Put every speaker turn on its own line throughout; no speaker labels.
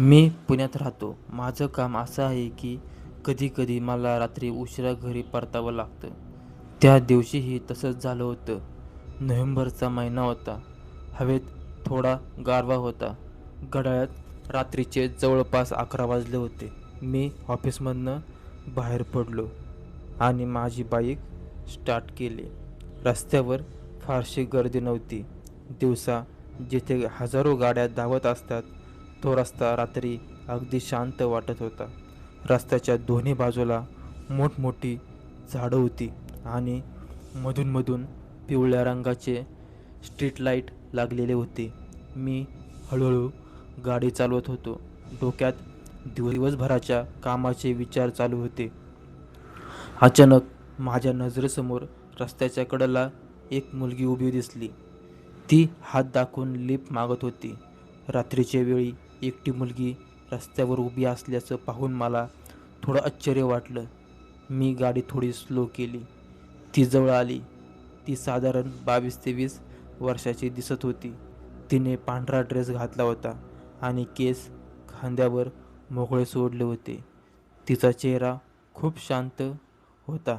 मी पुण्यात राहतो. माझं काम असं आहे की कधी-कधी मला रात्री उशिरा घरी परतावं लागतं. त्या दिवशीही तसंच झालं होतं. नोव्हेंबरचा महिना होता. हवेत थोडा गारवा होता. घड्याळात रात्रीचे जवळपास 11 वाजले होते. मी ऑफिसमधनं बाहेर पडलो आणि माझी बाईक स्टार्ट केली. रस्त्यावर फारशी गर्दी नव्हती. दिवसा जिथे हजारो गाड्या धावत असतात, तो रस्ता रात्री अगदी शांत वाटत होता. रस्त्याच्या दोन्ही बाजूला मोठमोठी झाडं होती आणि मधून पिवळ्या रंगाचे स्ट्रीट लाईट लागलेले होते. मी हळूहळू गाडी चालवत होतो. डोक्यात दिवसभराच्या कामाचे विचार चालू होते. अचानक माझ्या नजरेसमोर रस्त्याच्या कडेला एक मुलगी उभी दिसली. ती हात दाखवून लिफ्ट मागत होती. रात्रीच्या वेळी एकटी मुलगी रस्त्यावर उभी असल्याचं पाहून मला थोडं आश्चर्य वाटलं. मी गाडी थोडी स्लो केली. ती जवळ आली. ती साधारण 22-23 वर्षाची दिसत होती. तिने पांढरा ड्रेस घातला होता आणि केस खांद्यावर मोकळे सोडले होते. तिचा चेहरा खूप शांत होता.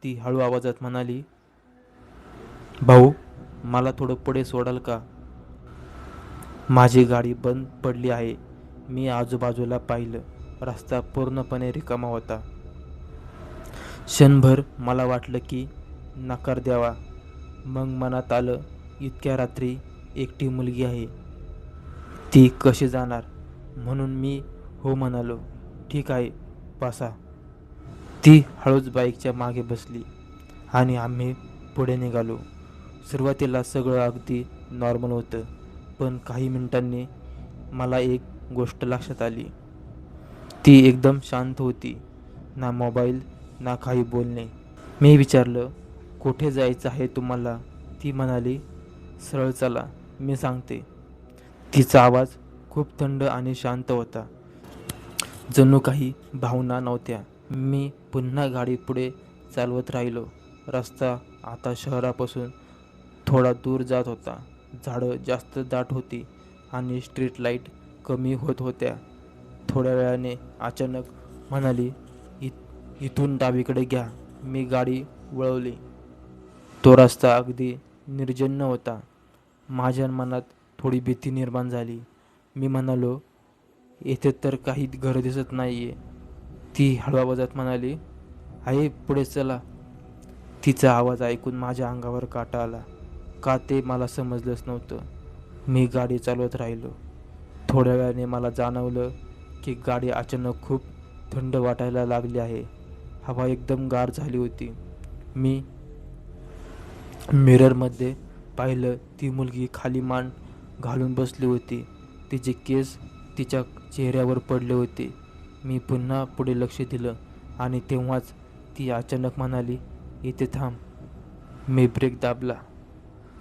ती हळू आवाजात म्हणाली, "भाऊ, मला थोडं पुढे सोडाल का? माझी गाडी बंद पडली आहे." मी आजूबाजूला पाहिलं. रस्ता पूर्णपणे रिकामा होता. क्षणभर मला वाटलं की नकार द्यावा. मग मनात आलं, इतक्या रात्री एकटी मुलगी आहे. ती कशी जाणार? म्हणून मी हो म्हणालो. "ठीक आहे, बसा." ती हळूच बाईकच्या मागे बसली आणि आम्ही पुढे निघालो. सुरुवातीला सगळं अगदी नॉर्मल होतं. पण काही मिनिटांनी मला एक गोष्ट लक्षात आली. ती एकदम शांत होती. ना मोबाईल, ना काही बोलणे. मी विचारलं, "कुठे जायचं आहे तुम्हाला?" ती म्हणाली, "सरळ चला, मी सांगते." तिचा आवाज खूप थंड आणि शांत होता. जणू काही भावना नव्हत्या. मी पुन्हा गाडी पुढे चालवत राहिलो. रस्ता आता शहरापासून थोडा दूर जात होता. झाडं जास्त दाट होती आणि स्ट्रीट लाईट कमी होत होत्या. थोड्या वेळाने अचानक म्हणाली, इथून डावीकडे घ्या." मी गाडी वळवली. तो रस्ता अगदी निर्जन होता. माझ्या मनात थोडी भीती निर्माण झाली. मी म्हणालो, "येथे तर काही घरं दिसत नाहीये." ती हळू आवाजात म्हणाली, "आहे, पुढे चला." तिचा आवाज ऐकून माझ्या अंगावर काटा आला. का ते मला समजलंच नव्हतं. मी गाडी चालवत राहिलो. थोड्या वेळाने मला जाणवलं की गाडी अचानक खूप थंड वाटायला लागली आहे. हवा एकदम गार झाली होती. मी मिररमध्ये पाहिलं. ती मुलगी खाली मान घालून बसली होती. तिचे केस तिच्या चेहऱ्यावर पडले होते. मी पुन्हा पुढे लक्ष दिलं आणि तेव्हाच ती अचानक म्हणाली, "इथे थांब." मी ब्रेक दाबला.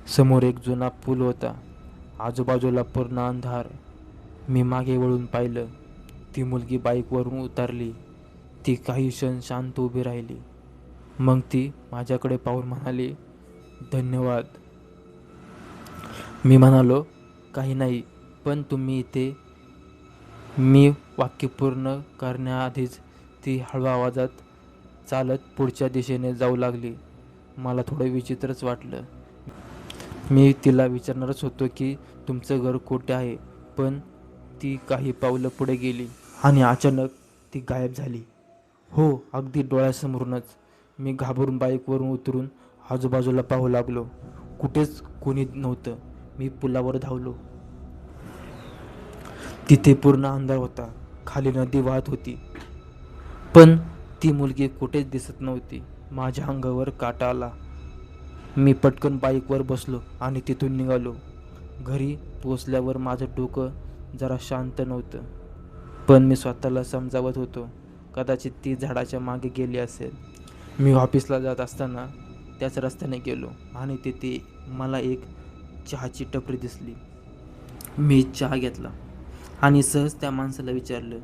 समोर एक जुना पूल होता. आजूबाजूला पूर्ण अंधार. मी मागे वळून पाहिलं. ती मुलगी बाईकवरून उतरली. ती काही क्षण शांत उभी राहिली. मग ती माझ्याकडे पाहून म्हणाली, "धन्यवाद." मी म्हणालो, "काही नाही, पण तुम्ही इथे." मी वाक्य पूर्ण करण्याआधीच ती हळू आवाजात चालत पुढच्या दिशेने जाऊ लागली. मला थोडं विचित्रच वाटलं. मी तिला विचारणारच होतो की तुमचं घर कुठे आहे, पण ती काही पावलं पुढे गेली आणि अचानक ती गायब झाली. हो, अगदी डोळ्यासमोरूनच. मी घाबरून बाईकवरून उतरून आजूबाजूला पाहू लागलो. कुठेच कोणी नव्हतं. मी पुलावर धावलो. तिथे पूर्ण अंधार होता. खाली नदी वाहत होती, पण ती मुलगी कुठेच दिसत नव्हती. माझ्या अंगावर काटा आला. मी पटकन बाईकवर बसलो आणि तिथून निघालो. घरी पोचल्यावर माझं डोकं जरा शांत नव्हतं. पण मी स्वतःला समजावत होतो, कदाचित ती झाडाच्या मागे गेली असेल. मी ऑफिसला जात असताना त्याच रस्त्याने गेलो आणि तिथे मला एक चहाची टपरी दिसली. मी चहा घेतला आणि सहज त्या माणसाला विचारलं,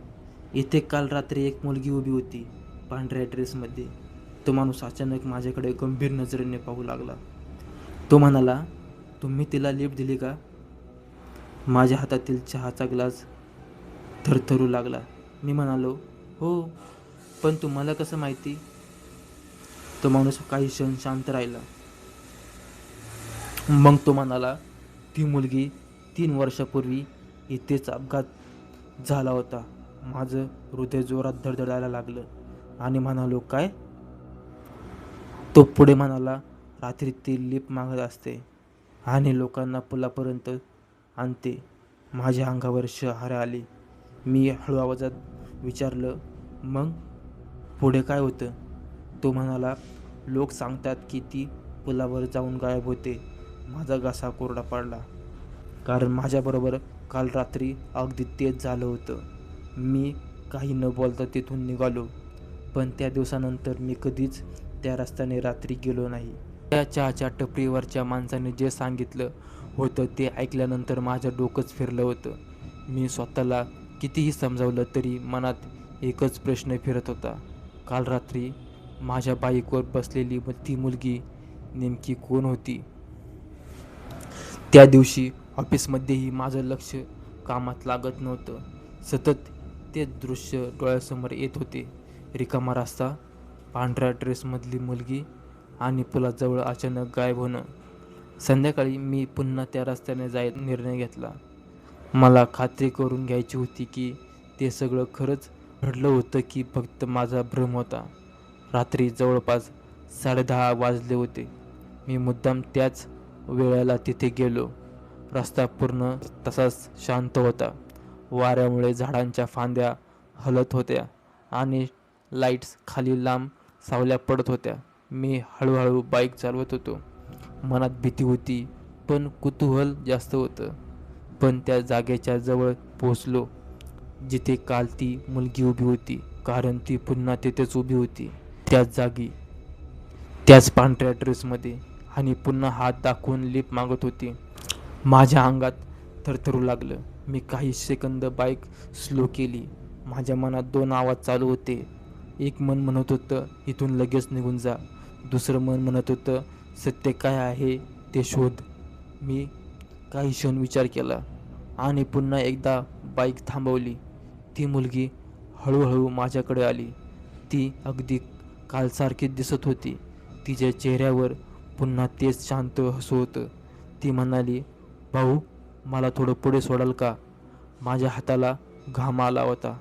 "इथे काल रात्री एक मुलगी उभी होती, पांढऱ्या ड्रेसमध्ये." तो माणूस अचानक माझ्याकडे गंभीर नजरेने पाहू लागला. तो म्हणाला, "तुम्ही तिला लिफ्ट दिली का?" माझ्या हातातील चहाचा ग्लास थरथरू लागला. मी म्हणालो, हो, पण तुम्हाला कसं माहिती? तो माणूस काही क्षण शांत राहिला. मग तो म्हणाला, ती मुलगी 3 वर्षापूर्वी इथेच अपघात झाला होता. माझं हृदय जोरात धडधडायला लागलं आणि म्हणालो, काय? तो पुढे म्हणाला, रात्री ती लिफ्ट मागत असते आणि लोकांना पुलापर्यंत आणते. माझ्या अंगावर शहारे आले. मी हळू आवाजात विचारलं, मग पुढे काय होतं? तो म्हणाला, लोक सांगतात की ती पुलावर जाऊन गायब होते. माझा घसा कोरडा पडला, कारण माझ्याबरोबर काल रात्री अगदी तेच झालं होतं. मी काही न बोलता तिथून निघालो, पण त्या दिवसानंतर मी कधीच त्या रस्त्याने रात्री गेलो नाही. त्या चहाच्या टपरीवरच्या माणसाने जे सांगितलं होतं ते ऐकल्यानंतर माझं डोकंच फिरलं होतं. मी स्वतःला कितीही समजावलं तरी मनात एकच प्रश्न फिरत होता. काल रात्री माझ्या बाईकवर बसलेली ती मुलगी नेमकी कोण होती? त्या दिवशी ऑफिसमध्येही माझं लक्ष कामात लागत नव्हतं. सतत ते दृश्य डोळ्यासमोर येत होते. रिकामा रस्ता, पांढऱ्या ड्रेसमधली मुलगी आणि पुलाजवळ अचानक गायब होणं. संध्याकाळी मी पुन्हा त्या रस्त्याने जायचा निर्णय घेतला. मला खात्री करून घ्यायची होती की ते सगळं खरंच घडलं होतं की फक्त माझा भ्रम होता. रात्री जवळपास 10:30 वाजले होते. मी मुद्दाम त्याच वेळेला तिथे गेलो. रस्ता पूर्ण तसाच शांत होता. वाऱ्यामुळे झाडांच्या फांद्या हलत होत्या आणि लाईट्स खाली लांब सावल्या पडत होत्या. मी हळूहळू बाईक चालवत होतो. मनात भीती होती, पण कुतूहल जास्त होतं. पण त्या जागेच्या जवळ पोहोचलो जिथे काल ती मुलगी उभी होती, कारण ती पुन्हा तिथेच उभी होती, त्याच जागी, त्याच पांढऱ्या ड्रेसमध्ये, आणि पुन्हा हात दाखवून लिफ्ट मागत होती. माझ्या अंगात थरथरू लागलं. मी काही सेकंद बाईक स्लो केली. माझ्या मनात 2 आवाज चालू होते. एक मन म्हणत होतं, इथून लगेच निघून जा. दुसरं मन म्हणत होतं, सत्य काय आहे ते शोध. मी काही क्षण विचार केला आणि पुन्हा एकदा बाईक थांबवली. ती मुलगी हळूहळू माझ्याकडे आली. ती अगदी कालसारखी दिसत होती. तिच्या चेहऱ्यावर पुन्हा तेच शांत हसू होतं. ती म्हणाली, भाऊ, मला थोडं पुढे सोडाल का? माझ्या हाताला घाम आला होता.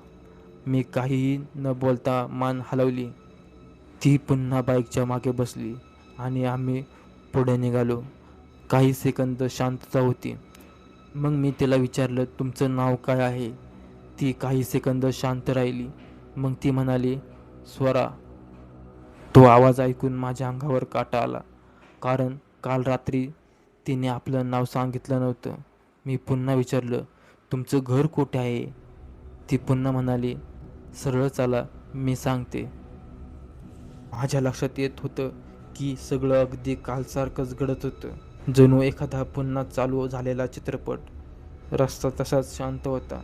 मी काहीही न बोलता मान हलवली. ती पुन्हा बाईकच्या मागे बसली आणि आम्ही पुढे निघालो. काही सेकंद शांतता होती. मग मी तिला विचारलं, तुमचं नाव काय आहे? ती काही सेकंद शांत राहिली. मग ती म्हणाली, स्वरा. तो आवाज ऐकून माझ्या अंगावर काटा आला, कारण काल रात्री तिने आपलं नाव सांगितलं नव्हतं. मी पुन्हा विचारलं, तुमचं घर कुठे आहे? ती पुन्हा म्हणाली, सरळ चला, मी सांगते. माझ्या लक्षात येत होतं की सगळं अगदी कालसारखंच घडत होतं, जणू एखादा पुन्हा चालू झालेला चित्रपट. रस्ता तसाच शांत होता,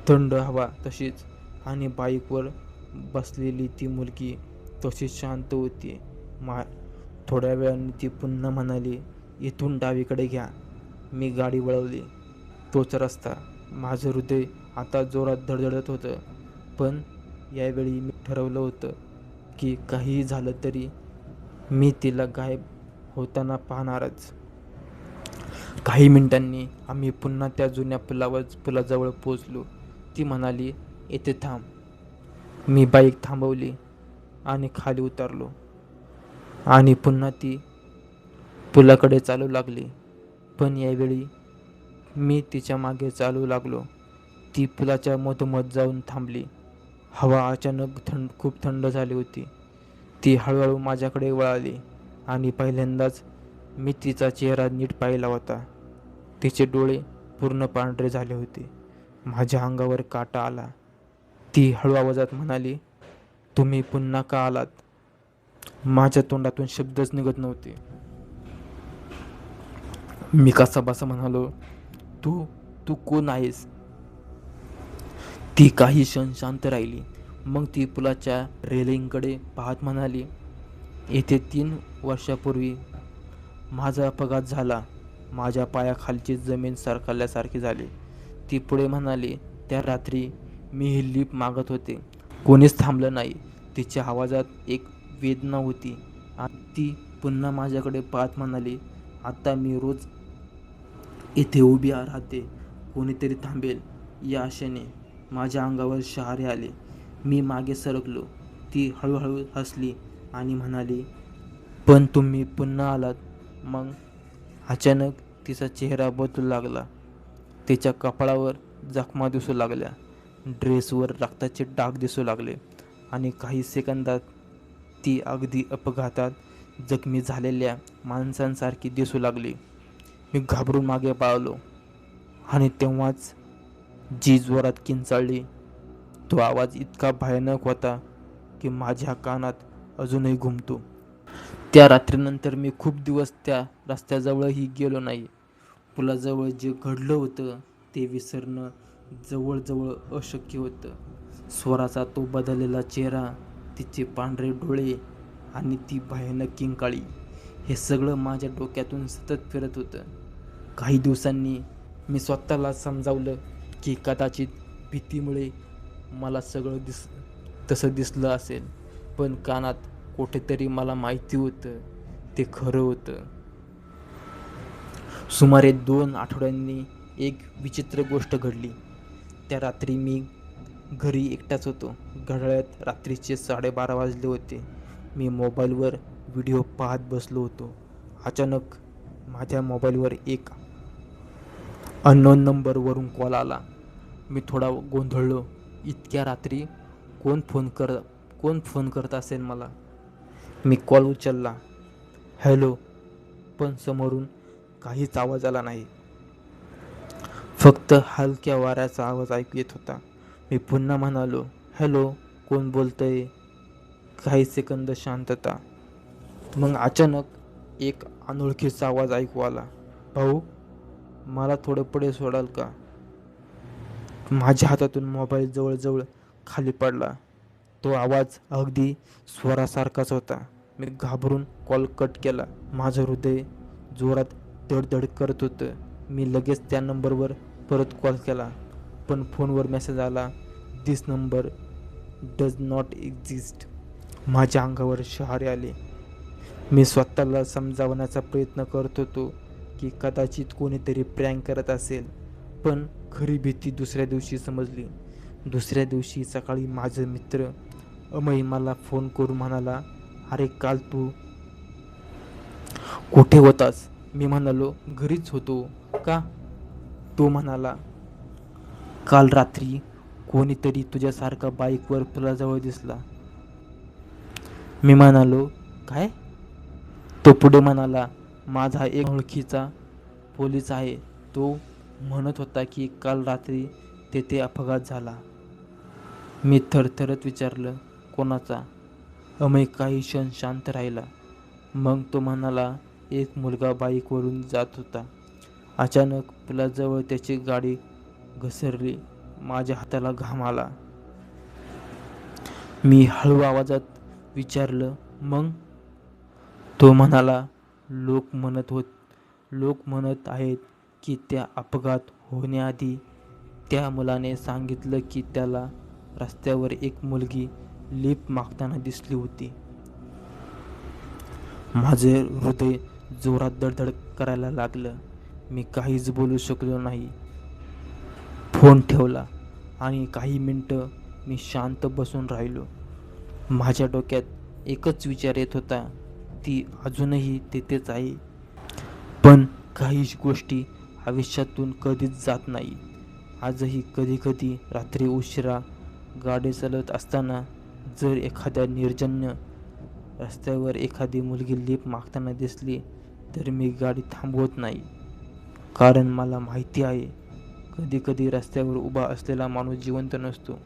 थंड हवा तशीच, आणि बाईकवर बसलेली ती मुलगी तशीच शांत होती. थोड्या वेळाने ती पुन्हा म्हणाली, इथून डावीकडे घ्या. मी गाडी वळवली. तोच रस्ता. माझं हृदय आता जोरात धडधडत होतं, पण यावेळी मी ठरवलं होतं की काहीही झालं तरी मी तिला गायब होताना पाहणारच. काही मिनिटांनी आम्ही पुन्हा त्या जुन्या पुलाजवळ पोहोचलो. ती म्हणाली, येथे थांब. मी बाईक थांबवली आणि खाली उतरलो आणि पुन्हा ती पुलाकडे चालू लागली. पण यावेळी मी तिच्या मागे चालू लागलो. ती पुलाच्या मधोमध जाऊन थांबली. हवा अचानक खूप थंड झाली होती. ती हळूहळू माझ्याकडे वळाली आणि पहिल्यांदाच मी तिचा चेहरा नीट पाहिला होता. तिचे डोळे पूर्ण पांढरे झाले होते. माझ्या अंगावर काटा आला. ती हळू आवाजात म्हणाली, तुम्ही पुन्हा का आलात? माझ्या तोंडातून शब्दच निघत नव्हते. मी कसाबसा म्हणालो, तू तू कोण आहेस? ती काही क्षण शांत राहिली. मग ती पुलाच्या रेलिंगकडे पाहत म्हणाली, येथे 3 वर्षापूर्वी माझा अपघात झाला. माझ्या पायाखालची जमीन सरकल्यासारखी झाली. ती पुढे म्हणाली, त्या रात्री मी ही लिफ्ट मागत होते. कोणीच थांबलं नाही. तिच्या आवाजात एक वेदना होती आणि ती पुन्हा माझ्याकडे पाहत म्हणाली, आता मी रोज इथे उभी राहते. कोणीतरी थांबेल या आशेने. माझ्या अंगावर शहारे आले. मी मागे सरकलो. ती हळूहळू हसली आणि म्हणाली, पण तुम्ही पुन्हा आलात मग? अचानक तिचा चेहरा बदलू लागला. तिच्या कपाळावर जखमा दिसू लागल्या, ड्रेसवर रक्ताचे डाग दिसू लागले आणि काही सेकंदात ती अगदी अपघातात जखमी झालेल्या माणसांसारखी दिसू लागली. मी घाबरून मागे पळालो आणि तेव्हाच जी जोरात किंचाळली. तो आवाज इतका भयानक होता की माझ्या कानात अजूनही घुमतो. त्या रात्रीनंतर मी खूप दिवस त्या रस्त्याजवळही गेलो नाही. पुलाजवळ जे घडलं होतं ते विसरणं जवळजवळ अशक्य होतं. स्वराचा तो बदललेला चेहरा, तिचे पांढरे डोळे आणि ती भयानक किंकाळी, हे सगळं माझ्या डोक्यातून सतत फिरत होतं. काही दिवसांनी मी स्वतःला समजावलं की कदाचित भीतीमुळे मला सगळं तसं दिसलं असेल, पण कानात कुठेतरी मला माहिती होतं ते खरं होतं. सुमारे 2 आठवड्यांनी एक विचित्र गोष्ट घडली. त्या रात्री मी घरी एकटाच होतो. घड्याळात रात्रीचे 12:30 वाजले होते. मी मोबाईलवर व्हिडिओ पाहत बसलो होतो. अचानक माझ्या मोबाईलवर एक अननोन नंबरवरून कॉल आला. मी थोडा गोंधळलो. इतक्या रात्री कोण फोन करत असेल मला? मी कॉल उचलला. हॅलो, पण समोरून काहीच आवाज आला नाही. फक्त हलक्या वाऱ्याचा आवाज ऐकू येत होता. मी पुन्हा म्हणालो, हॅलो, कोण बोलतंय? काही सेकंद शांतता. मग अचानक एक अनोळखीचा आवाज ऐकू आला, भाऊ, मला थोडं पुढे सोडाल का? माझ्या हातातून मोबाईल जवळजवळ खाली पडला. तो आवाज अगदी स्वरासारखाच होता. मी घाबरून कॉल कट केला. माझं हृदय जोरात धडधड करत होतं. मी लगेच त्या नंबरवर परत कॉल केला, पण फोनवर मेसेज आला, दिस नंबर डज नॉट एक्झिस्ट. माझ्या अंगावर शहारे आले. मी स्वतःला समजावण्याचा प्रयत्न करत होतो की कदाचित कोणीतरी प्रँक करत असेल, पण खरी भीती दुसऱ्या दिवशी समजली. दुसऱ्या दिवशी सकाळी माझा मित्र अमय मला फोन करून म्हणाला, अरे काल तू कुठे होतास? मी म्हणालो, घरीच होतो. का? तो म्हणाला, काल रात्री कोणीतरी तुझ्यासारखा बाईकवर पुलाजवळ दिसला. मी म्हणालो, काय? तो पुढे म्हणाला, माझा एक ओळखीचा पोलीस आहे. तो म्हणत होता की काल रात्री तेथे अपघात झाला. मी थरथरत विचारलं, कोणाचा? अमय काही क्षण शांत राहिला. मग तो म्हणाला, एक मुलगा बाईकवरून जात होता. अचानक पुलाजवळ त्याची गाडी घसरली. माझ्या हाताला घाम आला. मी हळू आवाजात विचारलं, मग? तो म्हणाला, लोक म्हणत आहेत की त्या अपघात होण्याआधी त्या मुलाने सांगितलं की त्याला रस्त्यावर एक मुलगी लिफ्ट मागताना दिसली होती. माझे हृदय जोरात धडधड करायला लागलं. मी काहीच बोलू शकलो नाही. फोन ठेवला आणि काही मिनिटं मी शांत बसून राहिलो. माझ्या डोक्यात एकच विचार येत होता, ती अजूनही तिथेच आहे. पण काही गोष्टी आयुष्यातून कधीच जात नाही. आजही कधीकधी रात्री उशिरा गाडी चालवत असताना जर एखाद्या निर्जन रस्त्यावर एखादी मुलगी लिफ्ट मागताना दिसली तर मी गाडी थांबवत नाही. कारण मला माहिती आहे, कधीकधी रस्त्यावर उभा असलेला माणूस जिवंत नसतो.